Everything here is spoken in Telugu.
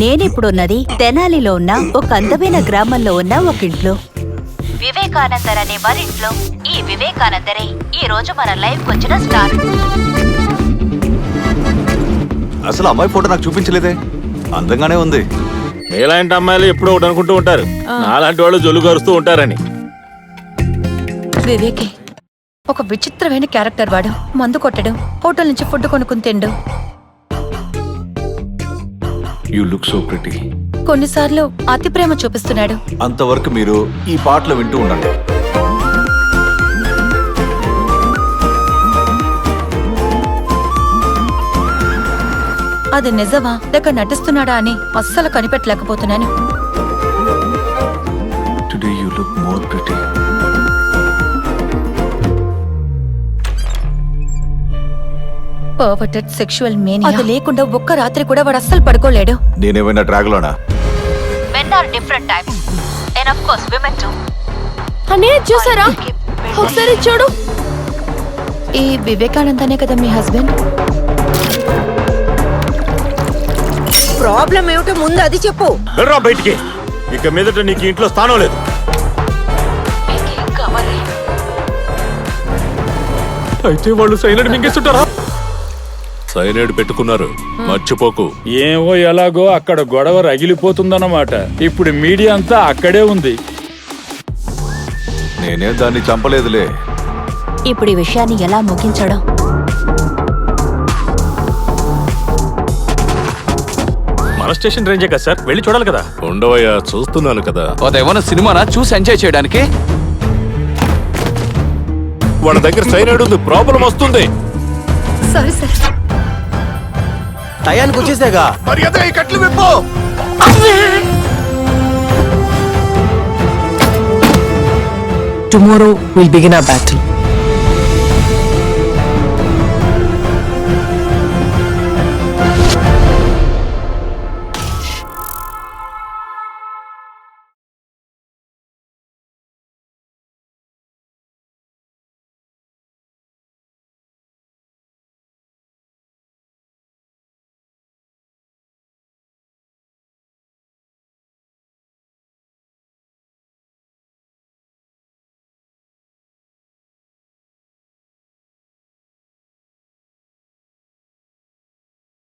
నేనిప్పుడున్నది తెనాలిలో ఉన్న ఒక అందమైన గ్రామంలో ఉన్న ఒక ఇంట్లో. వివేకానందర్ అనే వారింట్లో ఈ వివేకానందరే ఈ రోజు మన లైవ్ వచ్చిన స్టార్. అసలు అమ్మాయి ఫోటో నాకు చూపించలేదే. అందంగానే ఉంది. మీలాంటి అమ్మాయిలు ఎప్పుడో ఒకటి అనుకుంటూ ఉంటారు, నాలాంటి వాళ్ళు జొలు కరుస్తూ ఉంటారని. వివేకే ఒక విచిత్రమైన క్యారెక్టర్. వాడు మందు కొట్టడం, హోటల్ నుంచి ఫుడ్ కొనుక్కుని తిండు. You look so pretty. కొన్నిసార్లు అతి ప్రేమ చూపిస్తున్నాడు. అంతవరకు మీరు ఈ పాటలు వింటూ ఉండండి. అది నిజమా లేక నటిస్తున్నాడా అని అస్సలు కనిపెట్టలేకపోతున్నాను. Today you look more pretty. Perverted sexual mania. అది లేకుండా ఒక్క రాత్రి కూడా వాడు అస్సలు పడుకోలేడు. నేనేమైనా డ్రాగ్లోనా? Men are different types. And of course women too. అన్నయ్య చూసారా? ఒకసారి చూడు. ఈ వివేకానందనే కదా మీ హస్బెండ్? ప్రాబ్లం ఏమిటో ముందు అది చెప్పు. వెళ్ళరా బయటికి. ఇక మీదట నీకు ఇంట్లో స్థానం లేదు. అయితే వాళ్ళు సైలెంట్ మింగేస్తుంటారా? సైనైడ్ పెట్టుకున్నారు, మర్చిపోకు. ఏమో ఎలాగో అక్కడ గొడవ రగిలిపోతుందన్నమాట. ఇప్పుడు మీడియా అంతా అక్కడే ఉంది. నేనే దాన్ని చంపలేదులే. ఇప్పుడు ఈ విషయాన్ని ఎలా ముగించడం? మన స్టేషన్ రేంజే కదా సార్, వెళ్ళి చూడాలి కదా. ఉండవయ్యా, చూస్తున్నాను కదా. అదేమన్నా సినిమానా చూసి ఎంజాయ్ చేయడానికి? వాళ్ళ దగ్గర సైనైడ్ ఉంది, ప్రాబ్లం వస్తుంది. సరే సరే. టయానికి వచ్చేసాగా. మర్యాద ఈ కట్లు విప్పో. Tomorrow we'll begin our battle.